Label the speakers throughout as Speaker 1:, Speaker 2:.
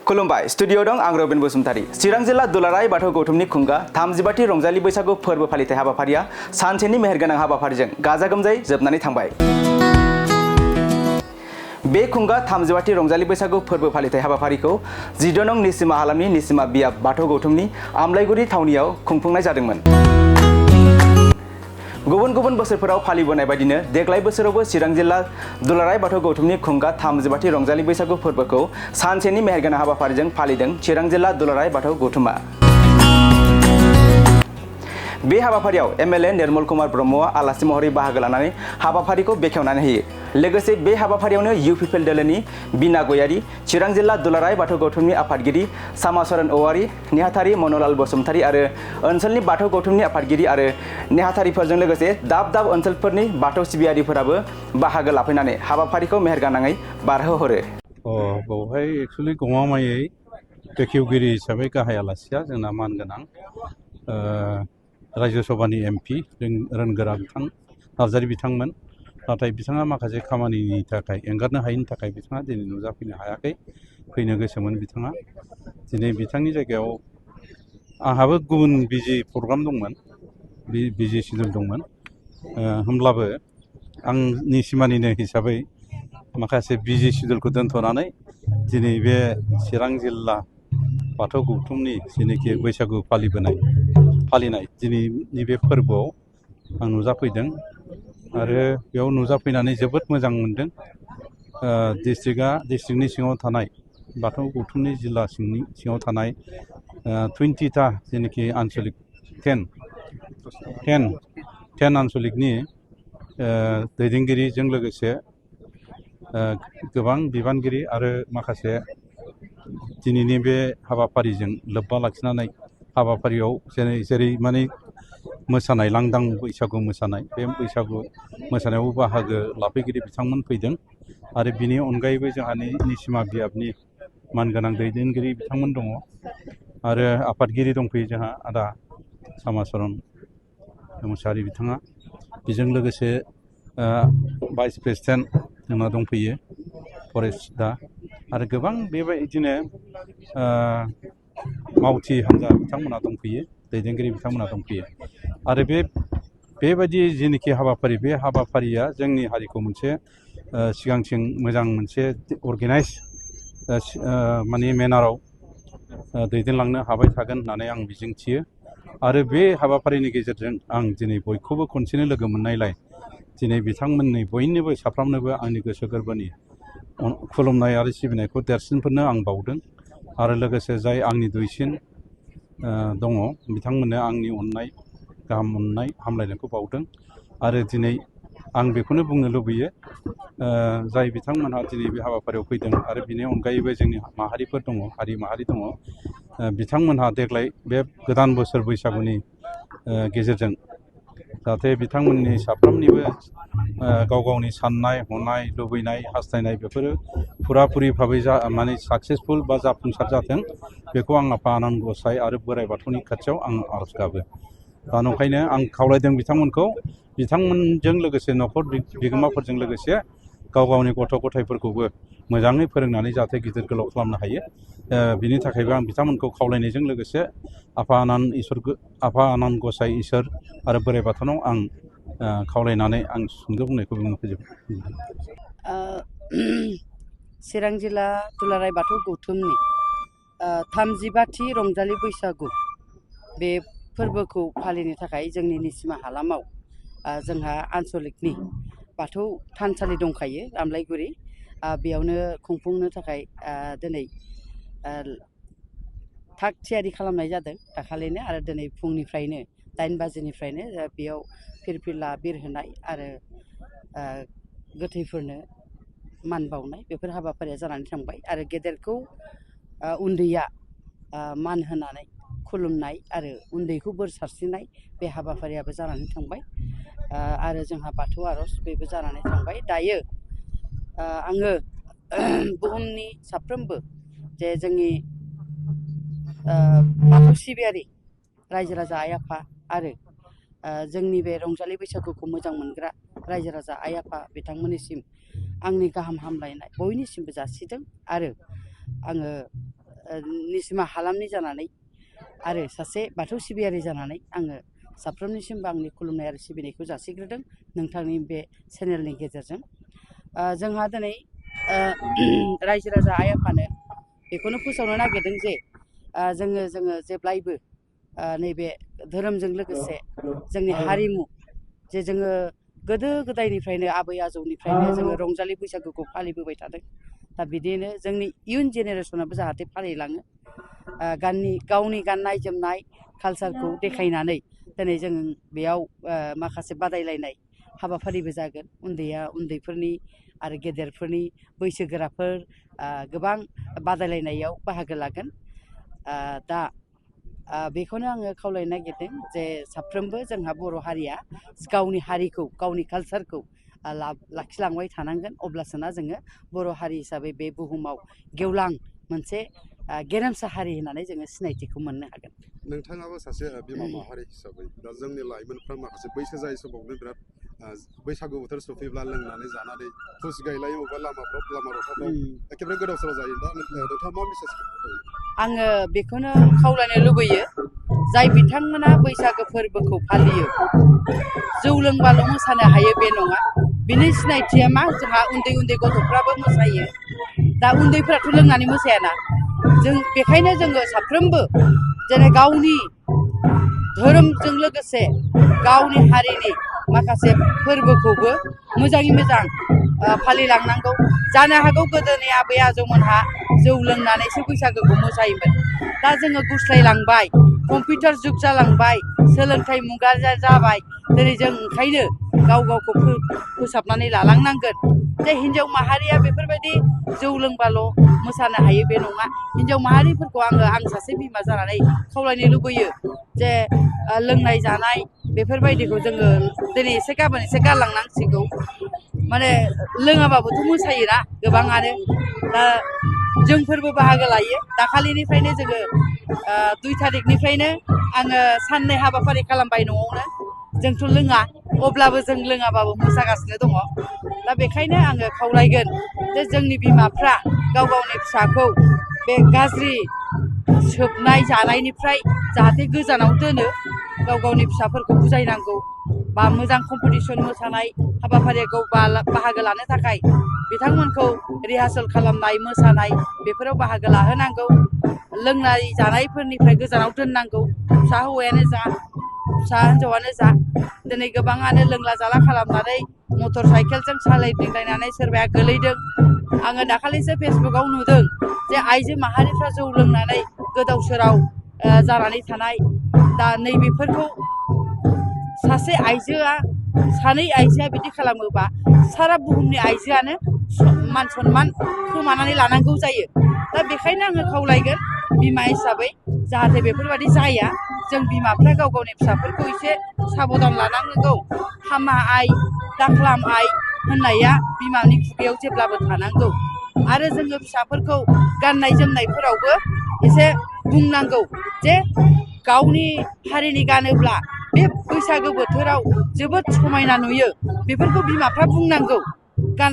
Speaker 1: खुलुमबाय स्टुडिअ दं आं रबिन बसुमतारी चिरां जिल्ला दुलाराय बाथौ गौथुमनि खुंगा 35थि रंजालि बैसागु फोरबो फालिथाय हाबाफारिया सानसेनि मेहेरगोनां हाबाफारिजों गाजा गोमजायै जोबनानै थांबाय। बे खुंगा 35थि रंजालि बैसागु फोरबो फालिथाय हाबाफारिखौ 14 नं निसिमा हालामनि निसिमा बियाब बाथौ गौथुमनि आमलायगुरि थावनियाव खुंफुंनाय जादोंमोन। गुबुन गुबुन बोसोरफोराव फालिबोनाय बायदिनो देग्लाय बोसोरावबो चिरां जिल्ला दुलाराय बाथौ गौथुमनि खुंगा 35थि रंजालि बैसागु फोरबोखौ सानसेनि मेहेरगोनां हाबाफारिजों फालिदों चिरां जिल्ला दुलाराय बाथौ गौथुमा। बे हाबाफारियाव एमएलए निर्मल कुमार ब्रह्मआ आलासि महरै बाहागो लानानै हाबाफारिखौ बेखेवनानै होयो। लोगोसे बे हाबाफारियावनो इउपिपिएल दोलोनि बिना गयारी, चिरां जिल्ला दुलाराय बाथौ गौथुमनि आफादगिरि सामाचरण औवारी, नेहाथारि मन'लाल बसुमतारी आरो ओनसोलनि बाथौ गौथुमनि आफादगिरि आरो नेहाथारिफोरजों लोगोसे दाब दाब ओनसोलफोरनि बाथौ सिबियारिफोराबो बाहागो लाफैनानै हाबाफारिखौ मेहेरगोनाङै बारहोहरो।
Speaker 2: बावहाय एक्सुवेलि गमामायै बेखेवगिरि हिसाबै गाहाय आलासिया जोंना मानगोनां रायजो सभानि एमपि रोनगोरा बिथां नार्जारी बिथांमोन। नाथाय बिथाङा माखासे खामानिनि थाखाय एंगारनो हायैनि थाखाय बिथाङा दिनै नुजाफैनो हायाखै। फैनो गोसोमोन बिथाङा। दिनै बिथांनि जायगायाव आंहाबो गुबुन बिजि प्रग्राम दंमोन, बिजि सिडुल दंमोन। होमब्लाबो आं निसिमानिनो हिसाबै माखासे बिजि सिडुलखौ दोनथ'नानै दिनै बे चिरां जिल्ला बाथौ गौथुमनि जेनोखि बैसागु फालिनाय दिनैनि बे फोरबोआव आं नुजाफैदों आरो बेयाव नुजाफैनानै जोबोद मोजां मोनदों। डिस्ट्रिक्टनि सिङाव थानाय बाथौ गौथुमनि जिल्ला सिङाव थानाय 20टा जेनोखि आन्सलिक 10 आन्सलिकनि दैदेनगिरिजों लोगोसे गोबां बिबानगिरि आरो माखासे दिनैनि बे हाबाफारिजों लोब्बा लाखिनानै हाबाफारियाव जेरै माने मोसानाय लांदां बैसागु मोसानाय, बे बैसागु मोसानायावबो बाहागो लाफैगिरि बिथांमोन फैदों आरो बिनि अनगायैबो जोंहा निसिमा बियाबनि मानगोनां दैदेनगिरि बिथांमोन दङ आरो आफादगिरि दंफैयो जोंहा आदा सामाचरण मुसाहारि बिथाङा। बेजों लोगोसे भाइस प्रेसिडेन्ट जोंना दंफैयो फरेस्ट दा आरो गोबां बेबायदिनो मावथि हान्जा बिथांमोना दंफैयो, दैदेनगिरि बिथांमोना दंफैयो आरो बेबायदि जेनोखि हाबाफारि, बे हाबाफारिया जोंनि हारिखौ मोनसे सिगांथिं मोजां मोनसे अर्गेनाइज माने मेनाराव दैदेनलांनो हाबाय थागोन होननानै आं मिजिंथियो आरो बे हाबाफारिनि गेजेरजों आं दिनै बयखौबो खनसेनो लोगो मोननायलाय दिनै बिथांमोननि बयनोबो साफ्रोमनोबो आंनि गोसो गोरबोनि खुलुमनाय आरो सिबिनायखौ देरसिनफोरनो आं बावदों आरो लोगोसे जाय आंनि दुइसिन दङ बिथांमोननो आंनि अननाय, गाहाम अननाय, हामलायनायखौ बावदों आरो दिनै आं बेखौनो बुंनो लुबैयो जाय बिथांमोनहा दिनै बे हाबाफारियाव फैदों आरो बिनि अनगायैबो जोंनि माहारिफोर दङ, हारि माहारि दङ, बिथांमोनहा देग्लाय बे गोदान बोसोर बैसागुनि गेजेरजों जाहाथे बिथांमोननि साफ्रोमनिबो गाव गावनि साननाय हनाय लुबैनाय हास्थायनाय बेफोरो फुराफुरि भाबै माने साक्सेसफुल बा जाफुंसार जाथों, बेखौ आं आफा आनान गसाइ आरो बोराइ बाथौनि खाथियाव आं आरज गाबो। दा नंखायनो आं खावलायदों बिथांमोनखौ, बिथांमोनजों लोगोसे न'खर बिगोमाफोरजों लोगोसे गाव गावनि गथ' गथायफोरखौबो मोजाङै फोरोंनानै जाहाथे गिदिर गोलाव खालामनो हायो। बिनि थाखायबो आं बिथांमोनखौ खावलायनायजों लोगोसे आफा आनान गसाइ इसोर आरो बोराइ बाथौनाव आं खावलायनानै आं सुंद' बुंनायखौ बुंनो फोजोबो।
Speaker 3: चिरां जिल्ला दुलाराय बाथौ गौथुमनि 35थि रंजालि बैसागु बे फोरबोखौ फालिनो थाखाय जोंनि निसिमा हालामाव जोंहा आन्सलिकनि बाथौ थानसालि दंखायो आमलायगुरि, बेयावनो खुंफुंनो थाखाय दिनै थाग थियारि खालामनाय जादों दाखालिनो आरो दिनै फुंनिफ्रायनो 9 बाजिनिफ्रायनो बेयाव फिरफिला बिरहोनाय आरो गोथैफोरनो मान बावनाय बेफोर हाबाफारिया जानानै थांबाय आरो गेदेरखौ उन्दैया मान होनानै खुलुमनाय आरो उन्दैखौ बोर सारस्रिनाय बे हाबाफारियाबो जानानै थांबाय आरो जोंहा बाथौ आर'ज बेबो जानानै थांबाय। दायो आङो बुहुमनि साफ्रोमबो जे जोंनि बाथौ सिबियारि रायजो राजा आइ आफा आरो जोंनि बे रंजालि बैसागुखौ मोजां मोनग्रा रायजो राजा आइ आफा बिथांमोननिसिम आंनि गाहाम हामलायनाय बयनिसिमबो जासिदों आरो आङो निसिमा हालामनि जानानै आरो सासे बाथौ सिबियारि जानानै आङो साफ्रोमनिसिमबो आंनि खुलुमनाय आरो सिबिनायखौ जासिग्रोदों नोंथांनि बे चेनेलनि गेजेरजों। जोंहा दिनै रायजो राजा आइ आफानो बेखौनो फोसावनो नागिरदों जे जोङो जेब्लायबो नैबे धोरोमजों लोगोसे जोंनि हारिमु जे जोङो गोदो गोदायनिफ्रायनो आबै आजौनिफ्रायनो जोङो रंजालि बैसागुखौ फालिबोबाय थादों। दा बिदिनो जोंनि इयुन जेनेरेसनाबो जाहाथे फालिलाङो गावनि गाननाय जोमनाय कालसारखौ देखायनानै दिनै जों बेयाव माखासे बादायलायनाय हाबाफारिबो जागोन। उन्दैया उन्दैफोरनि आरो गेदेरफोरनि बैसोगोराफोर गोबां बादायलायनायाव बाहागो लागोन। दा बेखौनो आङो खावलायनो नागिरदों जे साफ्रोमबो जोंहा बर' हारिया गावनि हारिखौ गावनि कालसारखौ लाखिलांबाय थानांगोन। अब्लासोना जोङो बर' हारि हिसाबै बे बुहुमाव गेवलां मोनसे गेरेमसा हारि होननानै जोङो सिनायथिखौ मोननो हागोन।
Speaker 4: नोंथाङाबो सासे बिमा माहारि हिसाबै दा जोंनि लाइमोनफ्रा माखासे बैसो जायै समावनो बिराद बैसागु बोथोर सफैब्ला लोंनानै जानानै फुस गायलायो अबेबा लामा रथाफ्राव एखेबारे गोदाव सोराव जायो। दा नोंथाङा मा मेसेज
Speaker 3: आङो बेखौनो खावलायनो लुबैयो जाय बिथांमोना बैसागो फोरबोखौ फालियो जौ लोंबाल' मोसानो हायो बे नङा। बिनि सिनायथिया मा जोंहा उन्दै उन्दै गथ'फ्राबो मोसायो। दा उन्दैफ्राथ' लोंनानै मोसायाना जों बेखायनो जोङो साफ्रोमबो जेरै गावनि धोरोमजों लोगोसे गावनि हारिनि माखासे फोरबोखौबो मोजाङै मोजां फालिलांनांगौ। जानो हागौ गोदोनि आबै आजौमोनहा जौ लोंनानैसो बैसागोखौ मोसायोमोन। दा जोङो गुस्लायलांबाय, कम्पिउटार जुग जालांबाय, सोलोंथाइ मुगा जाबाय। दिनै जों ओंखायनो गावखौ फोसाबनानै लालांनांगोन जे हिन्जाव माहारिया बेफोरबायदि जौ लोंबाल' मोसानो हायो बे नङा। हिन्जाव माहारिफोरखौ आं सासे बिमा जानानै खावलायनो लुबैयो जे लोंनाय जानाय बेफोरबायदिखौ जोङो दिनै एसे गाबोन एसे गारलांनांसिगौ। माने लोङाबाबोथ' मोसायोना गोबाङानो। दा जोंफोरबो बाहागो लायो। दाखालिनिफ्रायनो जोङो 2 थारिखनिफ्रायनो आङो साननै हाबाफारि खालामबाय न'आवनो। जोंथ' लोङा अब्लाबो जों लोङाबाबो मोसागासिनो दङ। दा बेखायनो आङो खावलायगोन जे जोंनि बिमाफ्रा गाव गावनि फिसाखौ बे गाज्रि सोबनाय जानायनिफ्राय जाहाथे गोजानाव दोनो। गाव गावनि फिसाफोरखौ बुजायनांगौ बा मोजां कम्पिटिसन मोसानाय हाबाफारिखौ बाहागो लानो थाखाय बिथांमोनखौ रिहार्सेल खालामनाय मोसानाय बेफोराव बाहागो लाहोनांगौ। लोंनाय जानायफोरनिफ्राय गोजानाव दोननांगौ। फिसा हौवायानो जा फिसा हिन्जावानो जा दिनै गोबाङानो लोंला जाला खालामनानै मटर साइकेलजों सालायदिंलायनानै सोरबाया गोलैदों। आङो दाखालिसो फेसबुकाव नुदों जे आइजो माहारिफ्रा जौ लोंनानै गोदाव सोराव जानानै थानाय। दा नैबेफोरखौ सासे आइजोआ सानै आइजोआ बिदि खालामोबा सारा बुहुमनि आइजोआनो मान सनमान खोमानानै लानांगौ जायो। दा बेखायनो आङो खावलायगोन बिमा हिसाबै जाहाथे बेफोरबायदि जाया। जों बिमाफ्रा गाव गावनि फिसाफोरखौ एसे साबधान लानांगौ। हामा आइ दाख्लाम आइ होननाया बिमानि खुगायाव जेब्लाबो थानांगौ। आरो जोङो फिसाफोरखौ गाननाय जोमनायफोरावबो एसे बुंनांगौ जे गावनि हारिनि गानोब्ला बे बैसागो बोथोराव जोबोद समायना नुयो। बेफोरखौ बिमाफ्रा बुंनांगौ।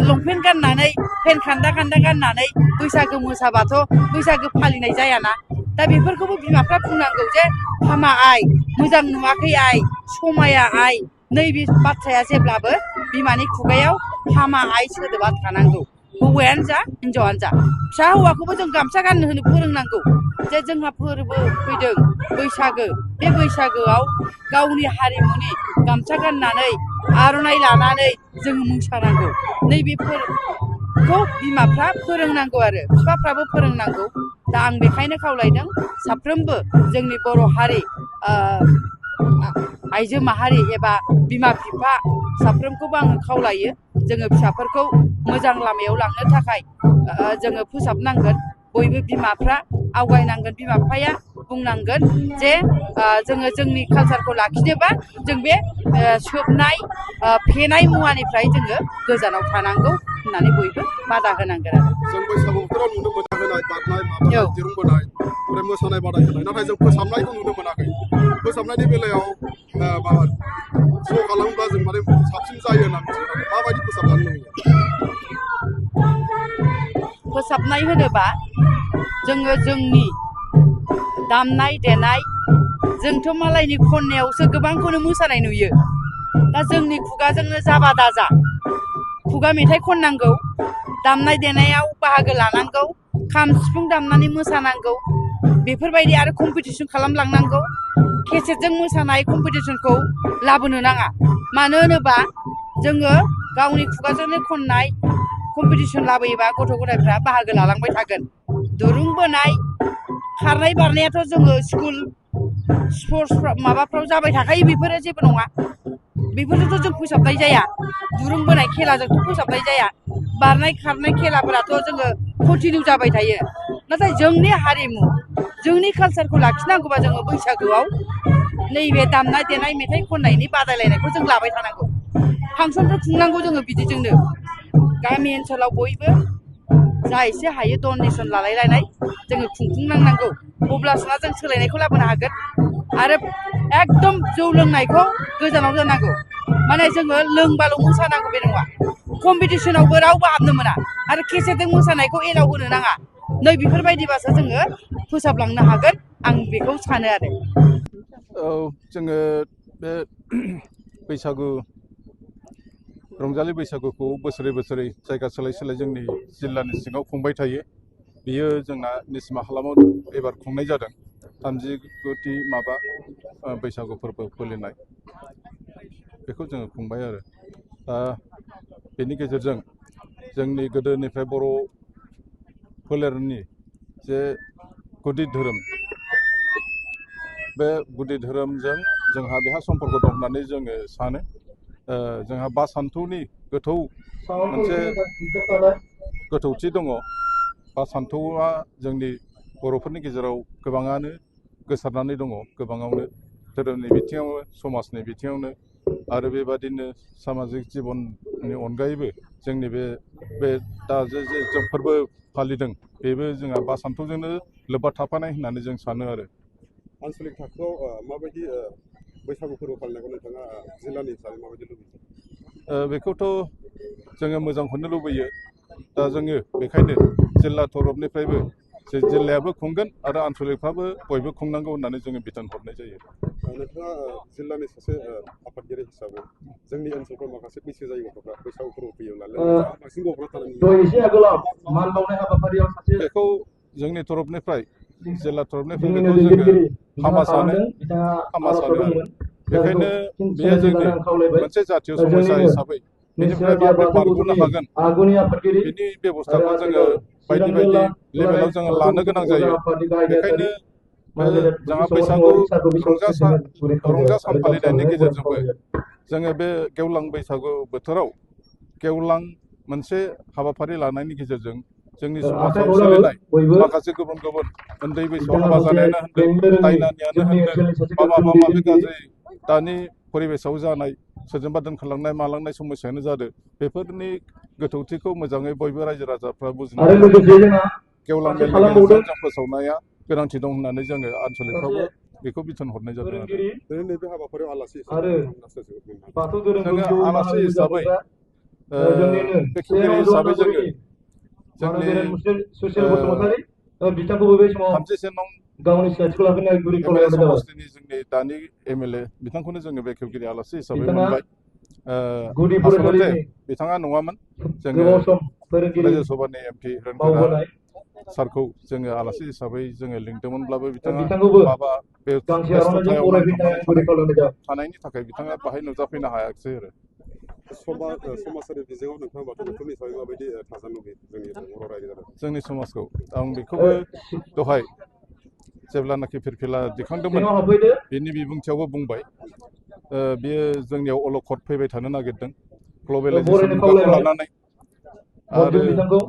Speaker 3: लंपेन्ट गाननानै पेन्ट खान्दा खान्दा गाननानै बैसागो मोसाबाथ' बैसागो फालिनाय जायाना। दा बेफोरखौबो बिमाफ्रा बुंनांगौ जे हामा आइ मोजां नुवाखै आइ समाया आइ। नैबे बाथ्राया जेब्लाबो बिमानि खुगायाव हामा आइ सोदोबा थानांगौ। हौवायानो जा हिन्जावानो जा। फिसा हौवाखौबो जों गामसा गाननो होनो फोरोंनांगौ जे जोंहा फोरबो फैदों बैसागो। बे बैसागोआव गावनि हारिमुनि गामसा गाननानै आर'नाइ लानानै जोङो मोसानांगौ। नैबेफोरखौ बिमाफ्रा फोरोंनांगौ आरो बिफाफ्राबो फोरोंनांगौ। दा आं बेखायनो खावलायदों साफ्रोमबो जोंनि बर' हारि आइजो माहारि एबा बिमा बिफा साफ्रोमखौबो आङो खावलायो जोङो फिसाफोरखौ मोजां लामायाव लांनो थाखाय जोङो फोसाबनांगोन। बयबो बिमाफ्रा आवगायनांगोन। बिमा बिफाया बुंनांगोन जे जोङो जोंनि कालसारखौ लाखिनोबा जों बे सोबनाय फेनाय मुवानिफ्राय जोङो गोजानाव थानांगौ होननानै बयबो बादा होनांगोन आरो।
Speaker 4: जों बैसागु बोथोराव नुनो मोनाखै बारनाय माबानाय दिरुं बोनाय ओमफ्राय मोसानाय बादायलायनाय। नाथाय जों फोसाबनायखौ नुनो मोनाखै। फोसाबनायनि बेलायाव ज' खालामोब्ला जों माने साबसिन जायो होनना मिथियो। नाथाय माबायदि फोसाबजानो लुबैयो?
Speaker 3: फोसाबनाय होनोबा जोङो जोंनि दामनाय देनाय जोंथ' मालायनि खननायावसो गोबांखौनो मोसानाय नुयो दा जोंनि खुगाजोंनो जाबा दाजा खुगा मेथाइ खननांगौ दामनाय देनायाव बाहागो लानांगौ खाम सिफुं दामनानै मोसानांगौ बेफोरबायदि आरो कम्पिटिसन खालामलांनांगौ केसेटजों मोसानाय कम्पिटिसनखौ लाबोनो नाङा मानो होनोबा जोङो गावनि खुगाजोंनो खननाय कम्पिटिसन लाबोयोबा गथ' गथायफ्रा बाहागो लालांबाय थागोन दुरुं बोनाय खारनाय बारनायाथ' जोङो स्कुल स्पर्टस माबाफ्राव जाबाय थाखायो बेफोरो जेबो नङा बेफोरजोंथ' जों फोसाबनाय जाया दुरुं बोनाय खेलाजोंथ' फोसाबनाय जाया बारनाय खारनाय खेलाफोराथ' जोङो कन्टिनिउ जाबाय थायो नाथाय जोंनि हारिमु जोंनि कालसारखौ लाखिनांगौबा जोङो बैसागोआव नैबे दामनाय देनाय मेथाइ खननायनि बादायलायनायखौ जों लाबाय थानांगौ फांसनफोर खुंनांगौ जोङो बिदिजोंनो गामि ओनसोलाव बयबो जा एसे हायो डनेसन लालायलायनाय जोङो खुंफुंनांगौ अब्लासोना जों सोलायनायखौ लाबोनो हागोन आरो एकदम जौ लोंनायखौ गोजानाव दोननांगौ माने जोङो लोंबाल' मोसानांगौ बे नङा कम्पिटिसनावबो रावबो हाबनो मोना आरो केसेटजों मोसानायखौ एलाव होनो नाङा नै बेफोरबायदिबासो जोङो फोसाबलांनो हागोन आं बेखौ सानो आरो
Speaker 2: जोङो बे बैसागु रंजालि बैसागुखौ बोसोरै बोसोरै जायगा सोलाय सोलाय जोंनि जिल्लानि सिङाव खुंबाय थायो बियो जोंना निसिमा हालामाव एबार खुंनाय जादों 39थि माबा बैसागु फोरबो फालिनाय बेखौ जोङो खुंबाय आरो दा बेनि गेजेरजों जोंनि गोदोनिफ्राय बर' फोलेरनि जे गुदि धोरोम बे गुदि धोरोमजों जोंहा बेहा सम्पर्क दं होननानै जोङो सानो जोंहा बासान्थौनि गोथौ मोनसे गोथौथि दङ बासान्थौआ जोंनि बर'फोरनि गेजेराव गोबाङानो गोसारनानै दङ गोबाङावनो धोरोमनि बिथिङावनो समाजनि बिथिङावनो आरो बेबादिनो सामाजिक जिबननि अनगायैबो जोंनि बे दा जे जों फोरबो फालिदों बेबो जोंहा बासान्थौजोंनो लोब्बा थाफानाय होननानै जों सानो आरो
Speaker 4: आनसलिक थाखोआव माबायदि बैसागु फोरबो फालिनायखौ नोंथाङा जिल्लानि हिसाबै माबायदि लुबैयो
Speaker 2: बेखौथ' जोङो मोजांखौनो लुबैयो दा जोङो बेखायनो जिल्ला तरफनिफ्रायबो जे जिल्लायाबो खुंगोन आरो आनसलिकफ्राबो बयबो खुंनांगौ होननानै जोङो बिथोन हरनाय जायो
Speaker 4: नोंथाङा जिल्लानि सासे आफादगिरि हिसाबै जोंनि ओनसोलफ्राव माखासे बैसो जायै गथ'फ्रा बैसागु फोरबो फैयोब्ला बांसिन गथ'फ्रा थानानै
Speaker 2: बेखौ जोंनि तरफनिफ्राय जिल्ला तरफनिफ्राय बेखौ जोङो हामा सानो आरो बेखायनो बेयो जोंनि मोनसे जातीय समस्या हिसाबै बेनिफ्राय माबोरै बारग'नो हागोन बेनि बेब'स्थाखौ जोङो बायदि बायदि लेभेलाव जोङो लानो गोनां जायो बेखायनो जोंहा बैसागु रंजा सान फालिनायनि गेजेरजोंबो जोङो बे गेवलां बैसागु बोथोराव गेवलां मोनसे हाबाफारि लानायनि गेजेरजों जोंनि समाजाव सोलिनाय माखासे गुबुन गुबुन उन्दै बैसोआव हाबा जानायानो होनदों दायनानियानो होनदों माबा माबि गाज्रि दानि परिबेसाव जानाय सोरजोंबा दोनखारलांनाय मालांनाय समस्यायानो जादों बेफोरनि गोथौथिखौ मोजाङै बयबो रायजो राजाफ्रा बुजिनानै गेवलां मेलनि गेजेरजों जों फोसावनाया गोनांथि दं होननानै जोङो आनसलिकफ्रावबो बेखौ बिथोन हरनाय जादों आरो
Speaker 4: नैबे हाबाफारियाव आलासि
Speaker 2: जोङो आलासि हिसाबै बेखेवगिरि हिसाबै जोङो जोंनि 37 नं एमएलए समष्टिनि जोंनि दानि एमएलए बिथांखौनो जोङो बेखेवगिरि आलासि हिसाबै मोनबाय आसलते बिथाङा नङामोन जोङो रायजो सभानि एमपि हिरेनगोरा सारखौ जोङो आलासि हिसाबै जोङो लिंदोंमोनब्लाबो बिथाङा माबा बेस्थ'थायाव नांथाबनानै थानायनि थाखाय बिथाङा बाहाय नुजाफैनो हायाखिसै आरो
Speaker 4: समाजारि बिजोङाव नोंथाङा बाथौ गौथुमनि हिसाबै माबायदि थाजानो लुबैयो जोंनि बर' रायजो राजा
Speaker 2: जोंनि समाजखौ आं बेखौबो दहाय जेब्लानाखि फिरफिला दिखांदोंमोन बेनि बिबुंथियावबो बुंबाय बेयो जोंनियाव अलखद फैबाय थानो नागिरदों ग्लबेलाइजेसन मुगाखौ लानानै आरो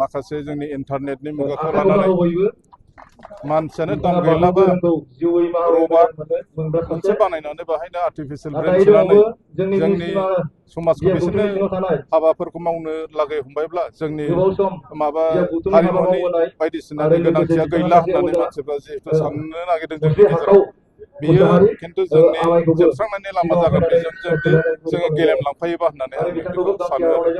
Speaker 2: माखासे जोंनि इन्टारनेटनि मुगाखौ लानानै मानसियानो दाम गैलाबा रबार मोनसे बानायनानै बाहायनो आर्टिफिसियेल ब्रेन सोनानै जोंनि समाजखौ बिसोरनो हाबाफोरखौ मावनो लागै हमबायब्ला जोंनि माबा हारिमुनि बायदिसिनानि गोनांथिया गैला होननानै मानसिफ्रा जिहेतु साननो नागिरदों जोंनि गेजेराव बियो खिन्थु जोंनि जोबस्रांनायनि लामा जागोन बेजों जुदि जोङो गेलेमलांफायोबा होननानै आं बेखौ सानो आरो